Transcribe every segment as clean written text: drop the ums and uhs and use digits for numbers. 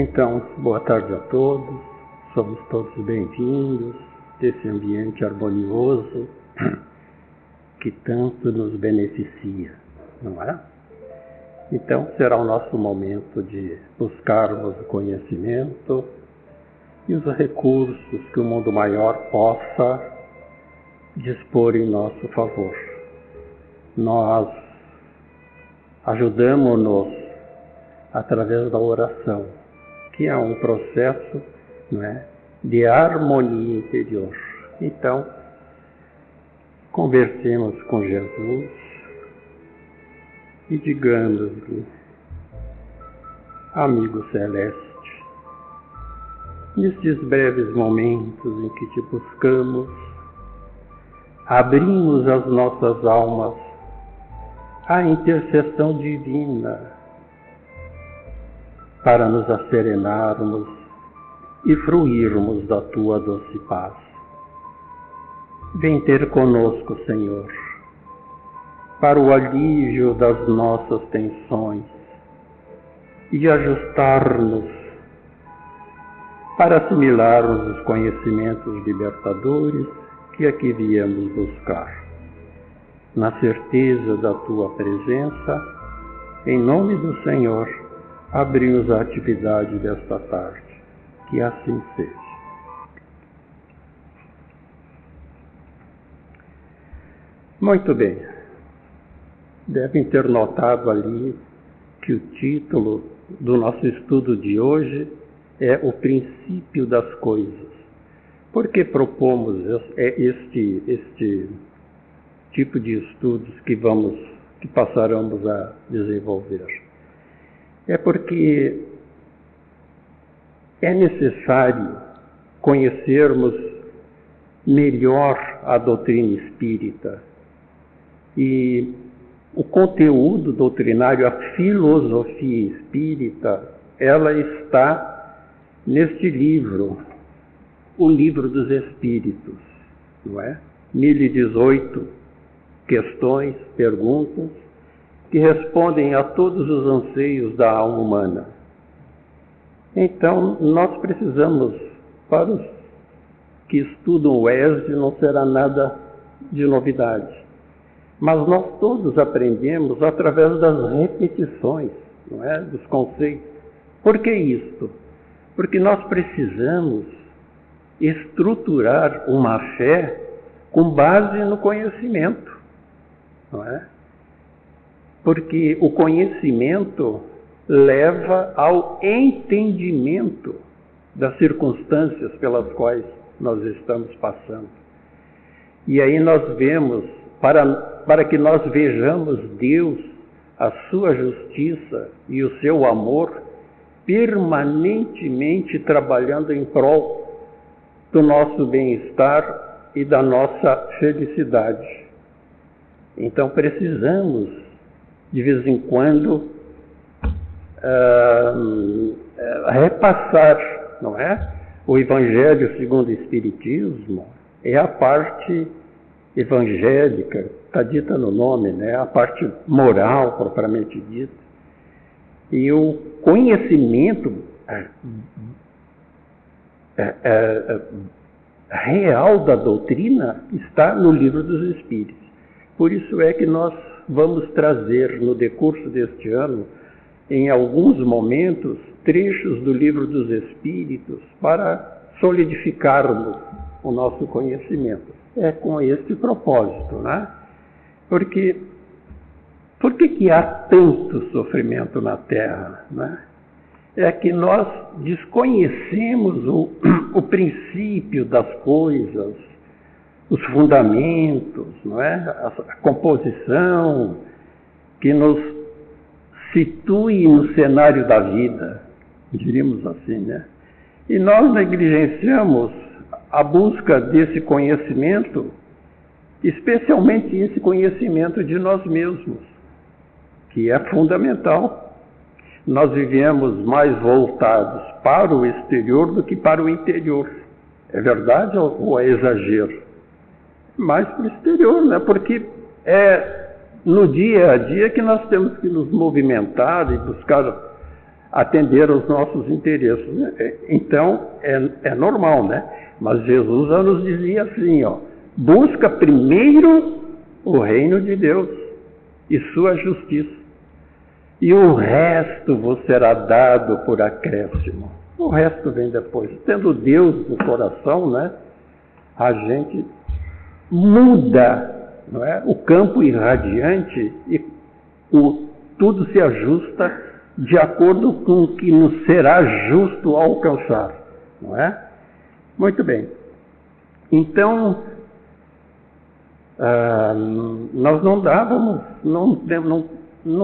Então, boa tarde a todos, somos todos bem-vindos desse ambiente harmonioso que tanto nos beneficia, não é? Então, será o nosso momento de buscarmos o conhecimento e os recursos que o mundo maior possa dispor em nosso favor. Nós ajudamos-nos através da oração, que é um processo, não é, de harmonia interior. Então, conversemos com Jesus e digamos-lhe: amigo celeste, nestes breves momentos em que te buscamos, abrimos as nossas almas à intercessão divina para nos asserenarmos e fruirmos da tua doce paz. Vem ter conosco, Senhor, para o alívio das nossas tensões e ajustar-nos para assimilarmos os conhecimentos libertadores que aqui viemos buscar. Na certeza da tua presença, em nome do Senhor, abrimos a atividade desta tarde. Que assim seja. Muito bem. Devem ter notado ali que o título do nosso estudo de hoje é O Princípio das Coisas. Por que propomos este tipo de estudos que passaremos a desenvolver? É porque é necessário conhecermos melhor a doutrina espírita e o conteúdo doutrinário, a filosofia espírita, ela está neste livro, o Livro dos Espíritos, não é? 1018 questões, perguntas, que respondem a todos os anseios da alma humana. Então, nós precisamos, para os que estudam o ESD, não será nada de novidade. Mas nós todos aprendemos através das repetições, não é? Dos conceitos. Por que isto? Porque nós precisamos estruturar uma fé com base no conhecimento, não é? Porque o conhecimento leva ao entendimento das circunstâncias pelas quais nós estamos passando. E aí nós vemos, para que nós vejamos Deus, a sua justiça e o seu amor permanentemente trabalhando em prol do nosso bem-estar e da nossa felicidade. Então precisamos, de vez em quando, repassar, não é? O Evangelho segundo o Espiritismo é a parte evangélica, está dita no nome, né? A parte moral, propriamente dita. E o conhecimento real da doutrina está no Livro dos Espíritos. Por isso é que nós vamos trazer no decurso deste ano, em alguns momentos, trechos do Livro dos Espíritos para solidificarmos o nosso conhecimento. É com este propósito, né? Porque por que há tanto sofrimento na Terra, né? É que nós desconhecemos o princípio das coisas, os fundamentos, não é? A composição que nos situe no cenário da vida, diríamos assim, né? E nós negligenciamos a busca desse conhecimento, especialmente esse conhecimento de nós mesmos, que é fundamental. Nós vivemos mais voltados para o exterior do que para o interior. É verdade ou é exagero? Mais para o exterior, né? Porque é no dia a dia que nós temos que nos movimentar e buscar atender aos nossos interesses. Então, é normal, né? Mas Jesus já nos dizia assim, ó, busca primeiro o reino de Deus e sua justiça, e o resto vos será dado por acréscimo. O resto vem depois. Tendo Deus no coração, né, a gente muda, não é, o campo irradiante e tudo se ajusta de acordo com o que nos será justo alcançar, não é? Muito bem. Então, nós não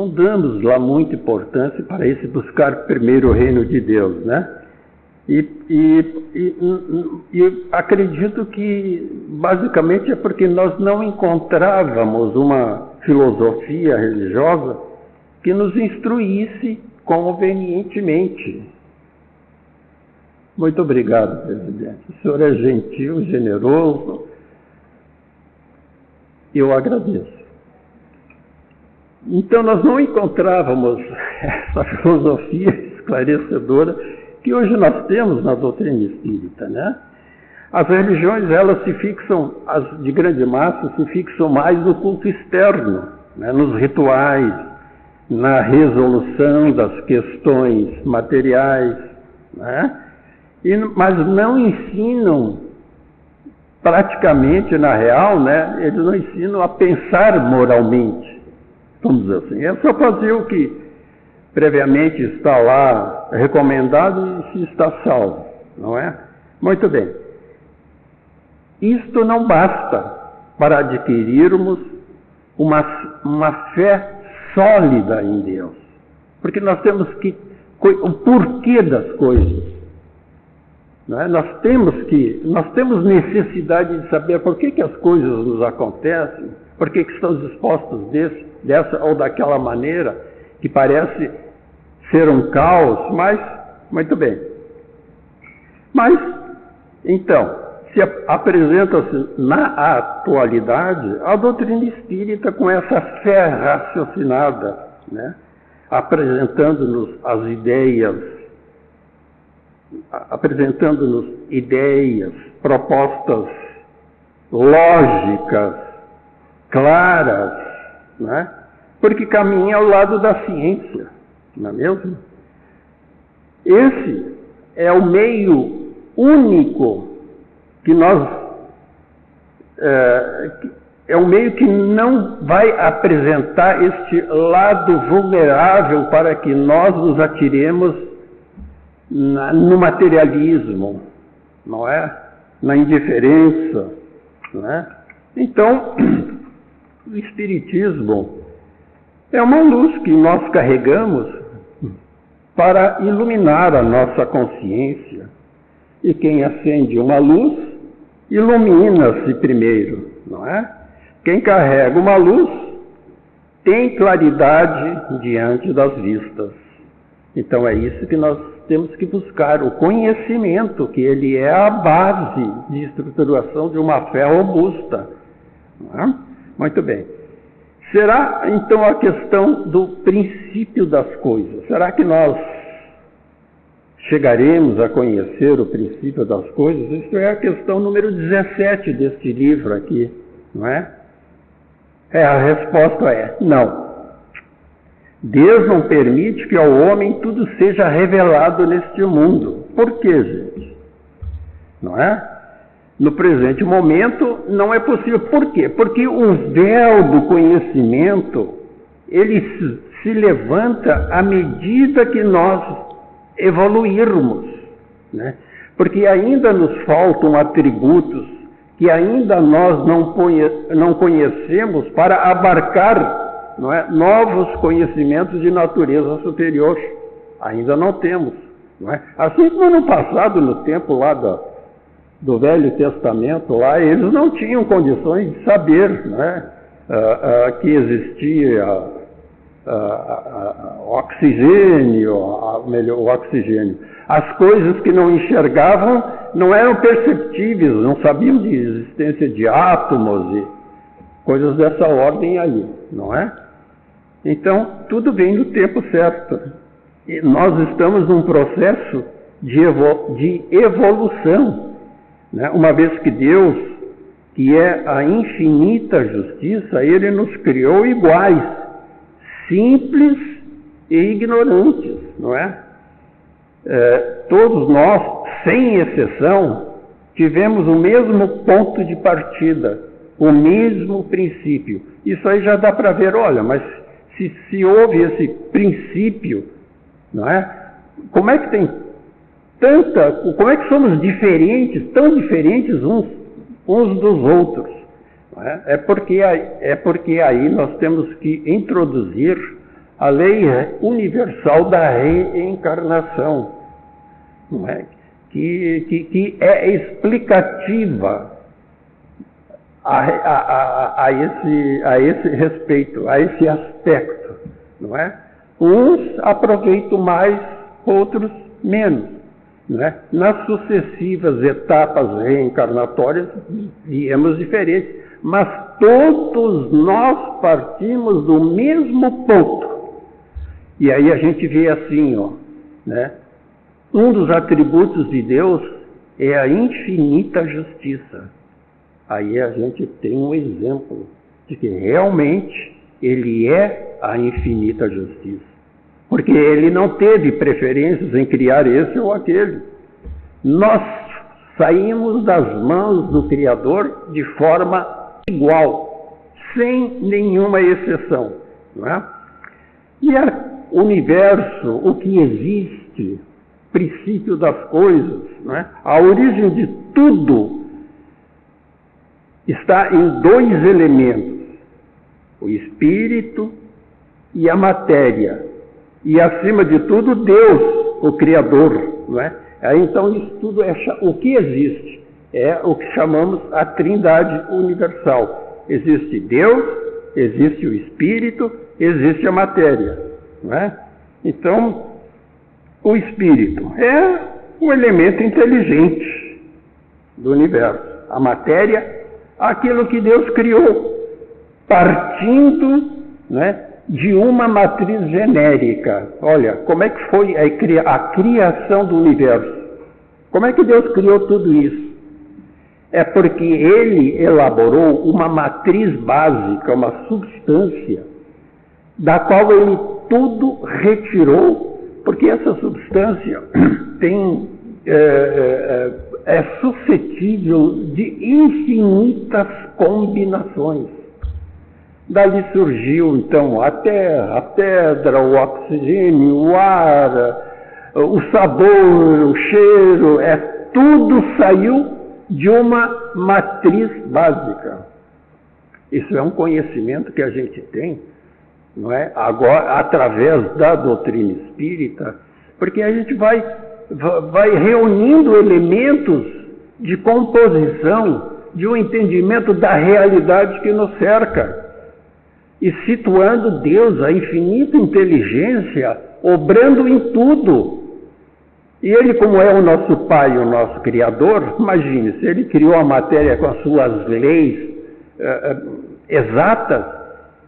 damos lá muita importância para esse buscar primeiro o reino de Deus, né? E acredito que basicamente é porque nós não encontrávamos uma filosofia religiosa que nos instruísse convenientemente. Muito obrigado, presidente. O senhor é gentil, generoso. Eu agradeço. Então, nós não encontrávamos essa filosofia esclarecedora que hoje nós temos na doutrina espírita, né? As religiões, elas se fixam, as de grande massa, se fixam mais no culto externo, né? Nos rituais, na resolução das questões materiais, né? Mas não ensinam, praticamente na real, né? Eles não ensinam a pensar moralmente, vamos dizer assim. É só fazer o que previamente está lá recomendado e se está salvo, não é? Muito bem. Isto não basta para adquirirmos uma fé sólida em Deus, porque nós temos o porquê das coisas, não é? Nós temos necessidade de saber por que as coisas nos acontecem, por que estamos expostos dessa ou daquela maneira, que parece ser um caos, mas, muito bem. Mas, então, se apresenta-se na atualidade a doutrina espírita com essa fé raciocinada, né? Apresentando-nos ideias, propostas lógicas, claras, né? Porque caminha ao lado da ciência, não é mesmo? Esse é o meio único que é um meio que não vai apresentar este lado vulnerável para que nós nos atiremos no materialismo, não é? Na indiferença, não é? Então, o Espiritismo é uma luz que nós carregamos para iluminar a nossa consciência. E quem acende uma luz, ilumina-se primeiro, não é? Quem carrega uma luz, tem claridade diante das vistas. Então é isso que nós temos que buscar, o conhecimento, que ele é a base de estruturação de uma fé robusta. Não é? Muito bem. Será, então, a questão do princípio das coisas? Será que nós chegaremos a conhecer o princípio das coisas? Isso é a questão número 17 deste livro aqui, não é? A resposta é não. Deus não permite que ao homem tudo seja revelado neste mundo. Por quê, gente? Não é? No presente momento não é possível. Por quê? Porque o véu do conhecimento, ele se levanta à medida que nós evoluirmos, né? Porque ainda nos faltam atributos que ainda nós não conhecemos para abarcar, não é, novos conhecimentos de natureza superior. Ainda não temos, não é? Assim como no passado, no tempo lá do Velho Testamento, lá eles não tinham condições de saber, não é, que existia o oxigênio. As coisas que não enxergavam não eram perceptíveis, não sabiam de existência de átomos e coisas dessa ordem aí, não é? Então, tudo vem no tempo certo. nós estamos num processo de evolução, né? Uma vez que Deus, que é a infinita justiça, Ele nos criou iguais, simples e ignorantes, não é? Todos nós, sem exceção, tivemos o mesmo ponto de partida, o mesmo princípio. Isso aí já dá para ver, olha, mas se houve esse princípio, não é? Como é que tem como é que somos diferentes, tão diferentes uns dos outros? Não é? É porque aí nós temos que introduzir a lei universal da reencarnação, não é? Que é explicativa a esse respeito, a esse aspecto, não é? Uns aproveitam mais, outros menos, não é? Nas sucessivas etapas reencarnatórias viemos diferentes, mas todos nós partimos do mesmo ponto. E aí a gente vê assim, ó, né? Um dos atributos de Deus é a infinita justiça. Aí a gente tem um exemplo de que realmente Ele é a infinita justiça. Porque Ele não teve preferências em criar esse ou aquele. Nós saímos das mãos do Criador de forma igual, sem nenhuma exceção, não é? E o universo, o que existe, princípio das coisas, não é? A origem de tudo está em dois elementos, o espírito e a matéria. E acima de tudo, Deus, o Criador, não é? Então isso tudo o que existe é o que chamamos a Trindade Universal. Existe Deus, existe o espírito, existe a matéria, não é? Então, o espírito é o elemento inteligente do universo. A matéria, aquilo que Deus criou, partindo, né, de uma matriz genérica. Olha, como é que foi a criação do universo? Como é que Deus criou tudo isso? É porque Ele elaborou uma matriz básica, uma substância, da qual Ele tudo retirou, porque essa substância é suscetível de infinitas combinações. Dali surgiu, então, a terra, a pedra, o oxigênio, o ar, o sabor, o cheiro, tudo saiu de uma matriz básica. Isso é um conhecimento que a gente tem, não é? Agora, através da doutrina espírita, porque a gente vai reunindo elementos de composição, de um entendimento da realidade que nos cerca, e situando Deus, a infinita inteligência, obrando em tudo. E Ele, como é o nosso Pai, o nosso Criador, imagine, se Ele criou a matéria com as suas leis exatas,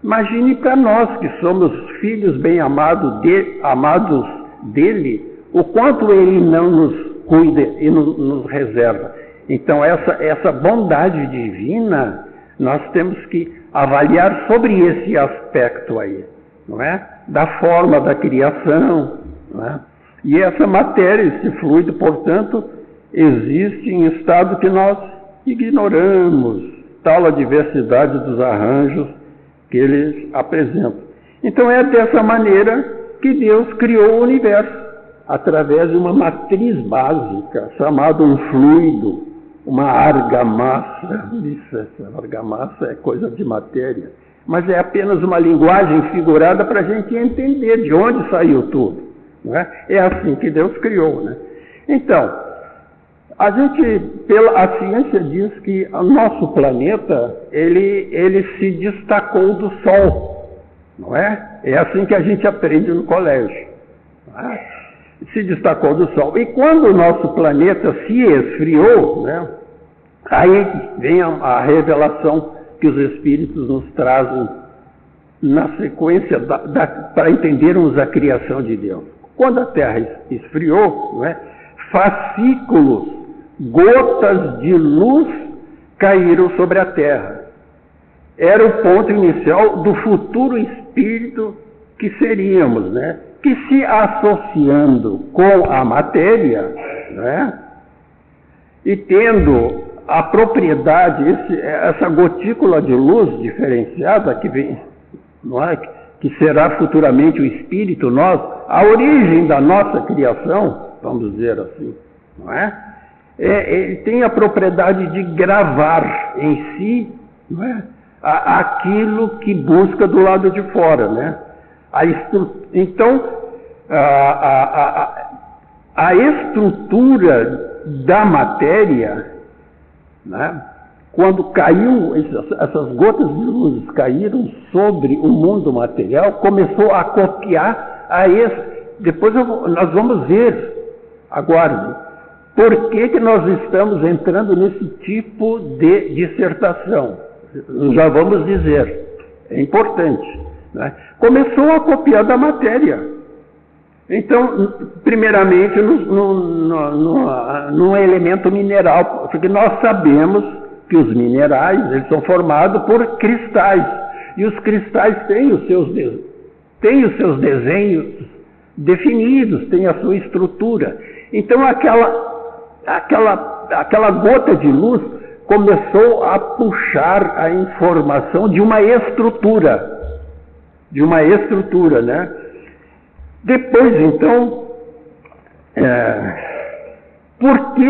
imagine para nós que somos filhos bem amados dEle, o quanto Ele não nos cuida e nos reserva. Então essa bondade divina, nós temos que avaliar sobre esse aspecto aí, não é? Da forma da criação, não é? E essa matéria, esse fluido, portanto, existe em estado que nós ignoramos, tal a diversidade dos arranjos que eles apresentam. Então é dessa maneira que Deus criou o universo, através de uma matriz básica, chamada um fluido, uma argamassa. Essa argamassa é coisa de matéria, mas é apenas uma linguagem figurada para a gente entender de onde saiu tudo, não é? É assim que Deus criou, né? Então, a ciência diz que o nosso planeta, ele se destacou do Sol, não é? É assim que a gente aprende no colégio, não é? Se destacou do Sol. E quando o nosso planeta se esfriou, né, aí vem a revelação que os Espíritos nos trazem na sequência para entendermos a criação de Deus. Quando a Terra esfriou, não é, fascículos, gotas de luz caíram sobre a Terra. Era o ponto inicial do futuro espírito que seríamos, né? Que se associando com a matéria, né? E tendo a propriedade, essa gotícula de luz diferenciada que vem, não é? Que será futuramente o espírito nosso, a origem da nossa criação, vamos dizer assim, não é? Ele tem a propriedade de gravar em si, não é? Aquilo que busca do lado de fora, né? Então, a estrutura da matéria, né? Quando caiu, essas gotas de luz caíram sobre o mundo material, começou a copiar depois nós vamos ver, aguarde, por que nós estamos entrando nesse tipo de dissertação. Já vamos dizer, é importante, né? Começou a copiar da matéria. Então, primeiramente, no elemento mineral, porque nós sabemos que os minerais, eles são formados por cristais, e os cristais têm os seus desenhos definidos, têm a sua estrutura. Então, aquela gota de luz começou a puxar a informação de uma estrutura, né? Depois, então, por que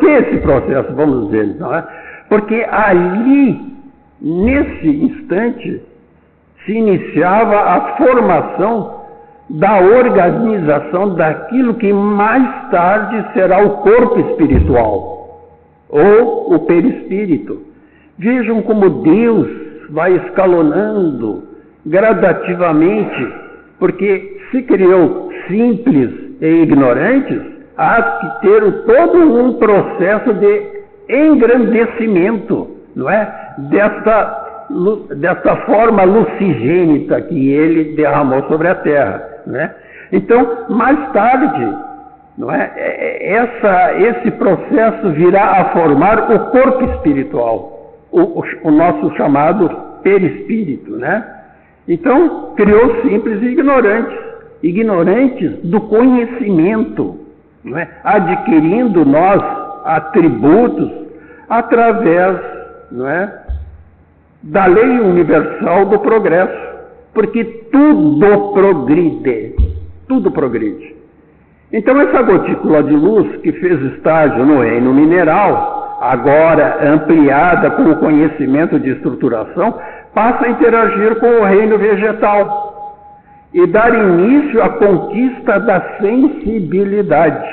esse processo, vamos dizer, não é? Porque ali, nesse instante, se iniciava a formação da organização daquilo que mais tarde será o corpo espiritual, ou o perispírito. Vejam como Deus vai escalonando gradativamente, porque se criou simples e ignorantes, há que ter todo um processo de engrandecimento, não é? Dessa forma lucigênita que ele derramou sobre a Terra, né? Então, mais tarde, não é? Esse processo virá a formar o corpo espiritual, o nosso chamado perispírito, né? Então, criou simples e ignorantes do conhecimento, não é? Adquirindo nós atributos através, não é, da lei universal do progresso, porque tudo progride. Então, essa gotícula de luz que fez estágio no reino mineral, agora ampliada com o conhecimento de estruturação, passa a interagir com o reino vegetal e dar início à conquista da sensibilidade,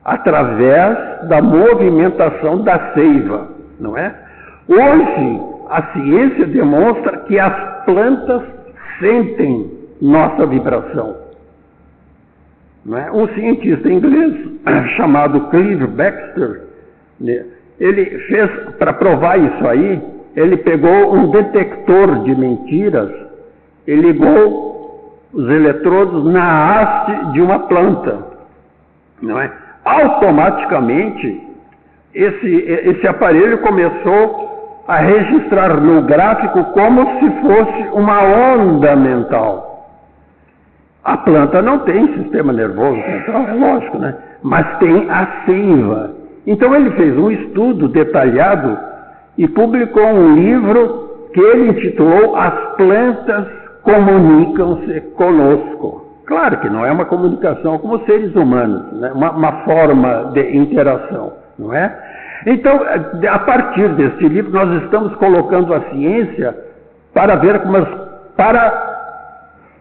através da movimentação da seiva, não é? Hoje, a ciência demonstra que as plantas sentem nossa vibração. Não é? Um cientista inglês chamado Clive Baxter, né, ele fez, para provar isso aí, ele pegou um detector de mentiras e ligou os eletrodos na haste de uma planta, não é? Automaticamente, esse aparelho começou a registrar no gráfico como se fosse uma onda mental. A planta não tem sistema nervoso central, é lógico, né? Mas tem a seiva. Então ele fez um estudo detalhado e publicou um livro que ele intitulou As Plantas Comunicam-se Conosco. Claro que não é uma comunicação como seres humanos, né? Uma forma de interação, não é? Então, a partir deste livro, nós estamos colocando a ciência para ver para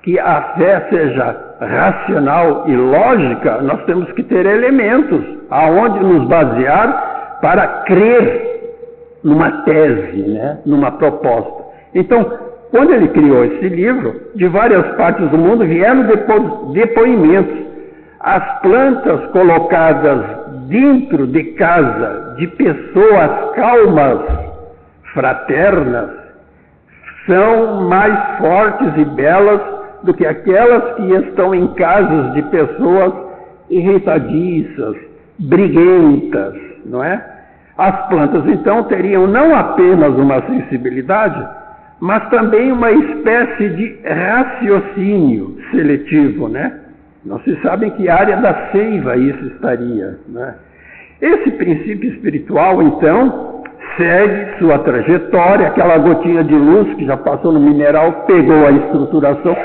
que a fé seja racional e lógica, nós temos que ter elementos aonde nos basear para crer numa tese, né? Numa proposta. Então, quando ele criou esse livro, de várias partes do mundo vieram depoimentos. As plantas colocadas dentro de casa de pessoas calmas, fraternas, são mais fortes e belas do que aquelas que estão em casas de pessoas irritadiças, briguentas, não é? As plantas, então, teriam não apenas uma sensibilidade, mas também uma espécie de raciocínio seletivo, né? Não se sabe em que área da seiva isso estaria, né? Esse princípio espiritual, então, segue sua trajetória, aquela gotinha de luz que já passou no mineral, pegou a estruturação,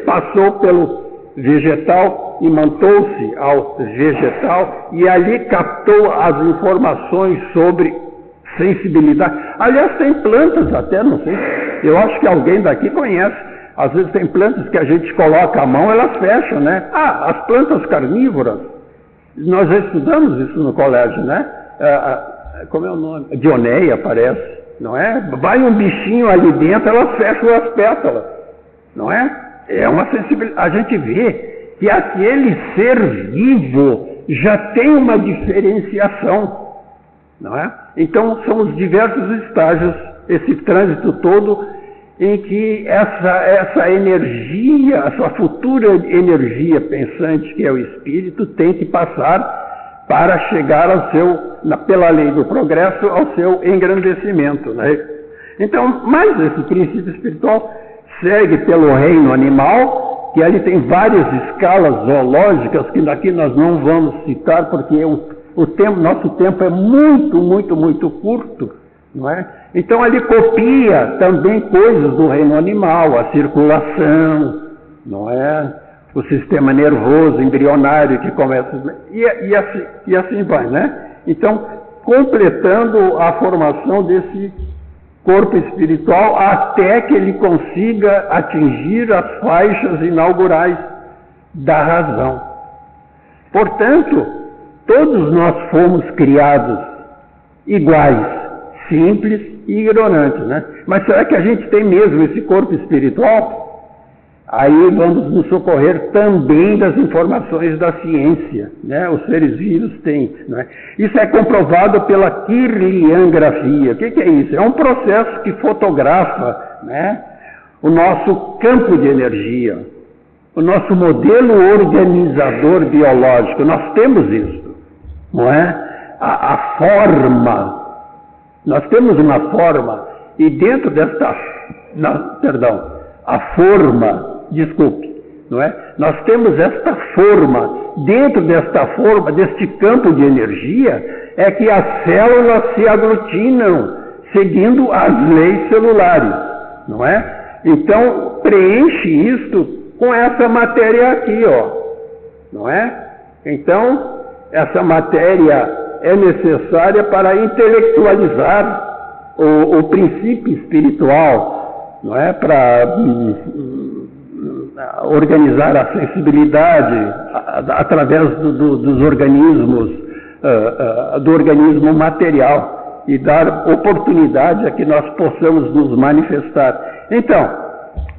passou pelo vegetal, imantou-se ao vegetal e ali captou as informações sobre sensibilidade. Aliás, tem plantas até, não sei, eu acho que alguém daqui conhece. Às vezes tem plantas que a gente coloca a mão, elas fecham, né? Ah, as plantas carnívoras, nós já estudamos isso no colégio, né? Como é o nome? Dioneia, parece, não é? Vai um bichinho ali dentro, elas fecham as pétalas, não é? É uma sensibilidade. A gente vê que aquele ser vivo já tem uma diferenciação, não é? Então, são os diversos estágios, esse trânsito todo, em que essa energia, essa futura energia pensante que é o espírito, tem que passar para chegar ao seu, pela lei do progresso, ao seu engrandecimento, né? Então, mais esse princípio espiritual segue pelo reino animal, que ali tem várias escalas zoológicas, que daqui nós não vamos citar, porque nosso tempo é muito curto, não é? Então ali copia também coisas do reino animal, a circulação, não é? O sistema nervoso embrionário que começa, e assim vai, né? Então, completando a formação desse corpo espiritual até que ele consiga atingir as faixas inaugurais da razão. Portanto, todos nós fomos criados iguais, simples e ignorantes, né? Mas será que a gente tem mesmo esse corpo espiritual? Aí vamos nos socorrer também das informações da ciência, né? Os seres vivos têm, né? Isso é comprovado pela kirliangrafia. O que é isso? É um processo que fotografa, né, o nosso campo de energia, o nosso modelo organizador biológico. Nós temos isso, não é? A forma. Nós temos uma forma, e dentro desta, a forma, desculpe, não é? Nós temos esta forma, dentro desta forma, deste campo de energia, é que as células se aglutinam, seguindo as leis celulares, não é? Então, preenche isto com essa matéria aqui, ó, não é? Então, essa matéria é necessária para intelectualizar o princípio espiritual, não é? Para organizar a sensibilidade através dos organismos, do organismo material, e dar oportunidade a que nós possamos nos manifestar. Então,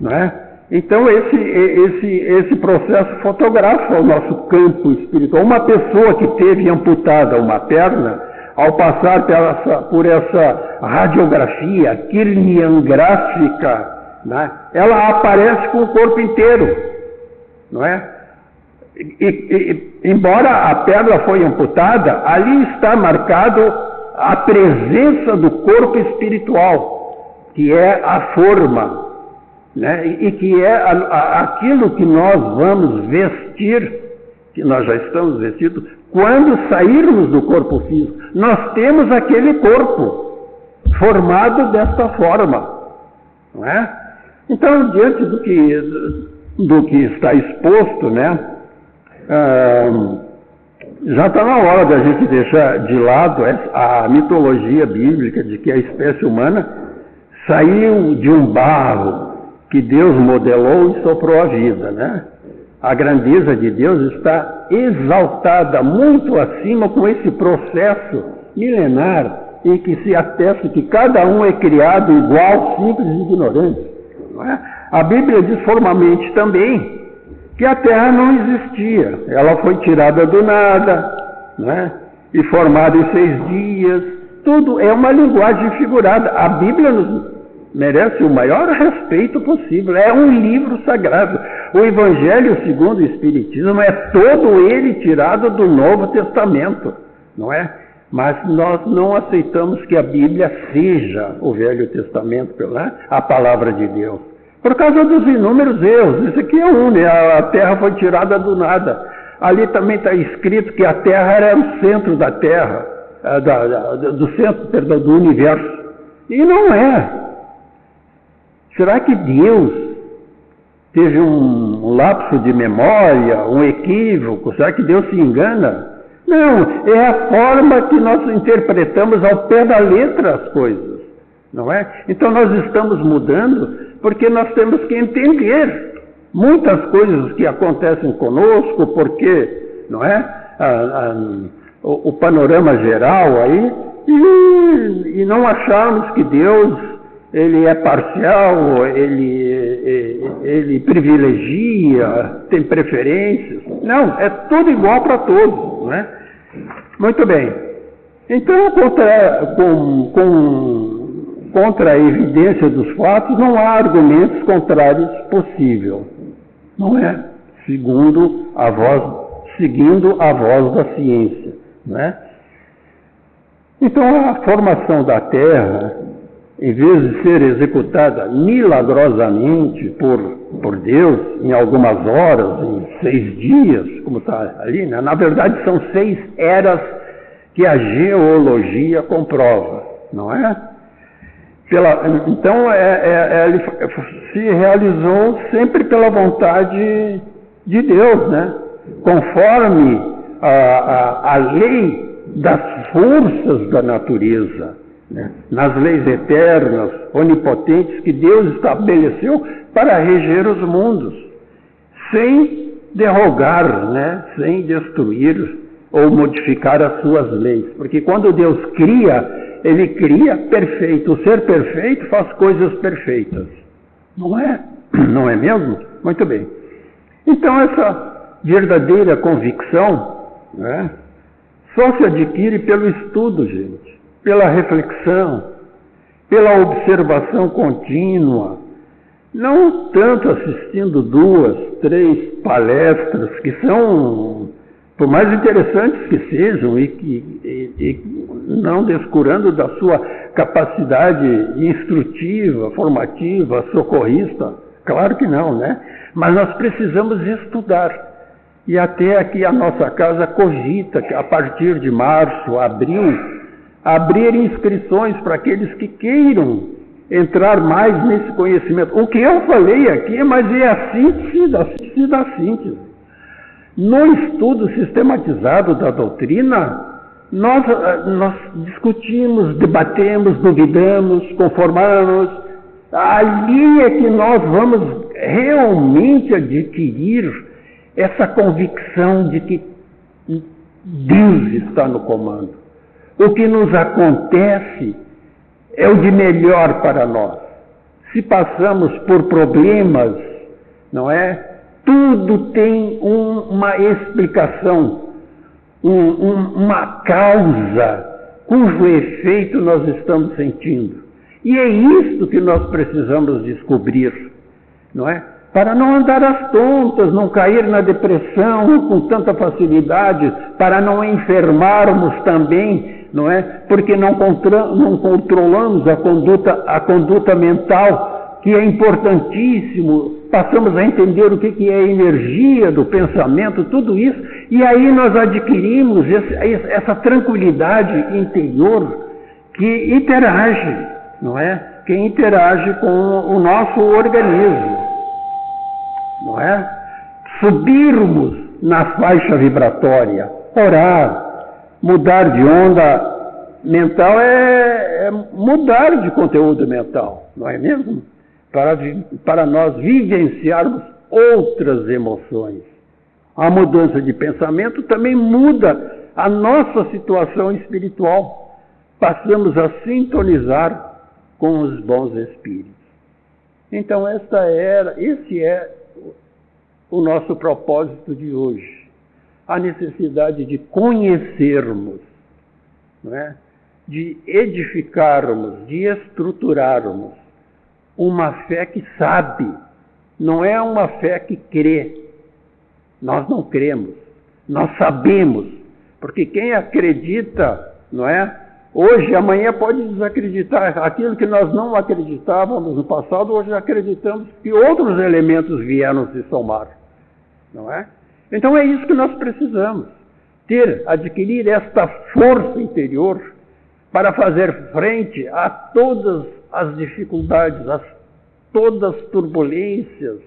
não é? Então esse processo fotografa o nosso campo espiritual. Uma pessoa que teve amputada uma perna, ao passar por essa radiografia kirliangráfica, né, ela aparece com o corpo inteiro, não é? Embora a perna foi amputada, ali está marcado a presença do corpo espiritual, que é a forma, né? E que é aquilo que nós vamos vestir, que nós já estamos vestidos, quando sairmos do corpo físico. Nós temos aquele corpo formado desta forma, não é? Então, diante do que está exposto, né, já está na hora da gente deixar de lado a mitologia bíblica de que a espécie humana saiu de um barro que Deus modelou e soprou a vida, né? A grandeza de Deus está exaltada muito acima com esse processo milenar em que se atesta que cada um é criado igual, simples e ignorante, não é? A Bíblia diz formalmente também que a Terra não existia, ela foi tirada do nada, né? E formada em 6 dias. Tudo é uma linguagem figurada. A Bíblia merece o maior respeito possível. É um livro sagrado. O Evangelho segundo o Espiritismo é todo ele tirado do Novo Testamento, não é? Mas nós não aceitamos que a Bíblia seja o Velho Testamento, a palavra de Deus. Por causa dos inúmeros erros. Isso aqui é um, né? A terra foi tirada do nada. Ali também está escrito que a terra era o centro da terra, do universo. E não é. Será que Deus teve um lapso de memória, um equívoco? Será que Deus se engana? Não, é a forma que nós interpretamos ao pé da letra as coisas, não é? Então nós estamos mudando porque nós temos que entender muitas coisas que acontecem conosco, porque, não é? O panorama geral aí, e não acharmos que Deus, ele é parcial, ele privilegia, tem preferências. Não, é tudo igual para todos, não é? Muito bem. Então, contra a evidência dos fatos, não há argumentos contrários possível, não é? Seguindo a voz da ciência, não é? Então, a formação da Terra, em vez de ser executada milagrosamente por Deus, em algumas horas, em 6 dias, como está ali, né? Na verdade são 6 eras que a geologia comprova, não é? Então, ele se realizou sempre pela vontade de Deus, né? Conforme a lei das forças da natureza, né? Nas leis eternas, onipotentes, que Deus estabeleceu para reger os mundos, sem derrogar, né? Sem destruir ou modificar as suas leis. Porque quando Deus cria, ele cria perfeito. O ser perfeito faz coisas perfeitas. Não é? Não é mesmo? Muito bem. Então, essa verdadeira convicção, né, só se adquire pelo estudo, gente. Pela reflexão, pela observação contínua, não tanto assistindo 2, 3 palestras, que são, por mais interessantes que sejam, e não descurando da sua capacidade instrutiva, formativa, socorrista, claro que não, né? Mas nós precisamos estudar. E até aqui a nossa casa cogita que a partir de março, abril, abrir inscrições para aqueles que queiram entrar mais nesse conhecimento. O que eu falei aqui, mas é a síntese da síntese. No estudo sistematizado da doutrina, nós discutimos, debatemos, duvidamos, conformamos. Ali é que nós vamos realmente adquirir essa convicção de que Deus está no comando. O que nos acontece é o de melhor para nós. Se passamos por problemas, não é? Tudo tem uma explicação, uma causa cujo efeito nós estamos sentindo. E é isso que nós precisamos descobrir, não é? Para não andar às tontas, não cair na depressão com tanta facilidade, para não enfermarmos também, não é? Porque não controlamos a conduta mental, que é importantíssimo. Passamos a entender o que é a energia do pensamento, tudo isso, e aí nós adquirimos essa tranquilidade interior que interage, não é? Que interage com o nosso organismo, não é? Subirmos na faixa vibratória, orar, mudar de onda mental é mudar de conteúdo mental, não é mesmo? Para nós vivenciarmos outras emoções. A mudança de pensamento também muda a nossa situação espiritual. Passamos a sintonizar com os bons espíritos. Então, esse é o nosso propósito de hoje. A necessidade de conhecermos, não é? De edificarmos, de estruturarmos uma fé que sabe, não é uma fé que crê. Nós não cremos, nós sabemos, porque quem acredita, não é? Hoje, amanhã pode desacreditar. Aquilo que nós não acreditávamos no passado, hoje acreditamos que outros elementos vieram se somar, não é? Então é isso que nós precisamos, adquirir esta força interior para fazer frente a todas as dificuldades, todas as turbulências,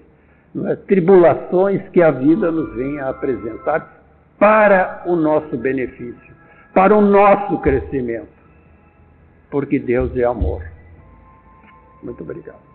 não é? Tribulações que a vida nos vem a apresentar para o nosso benefício, para o nosso crescimento, porque Deus é amor. Muito obrigado.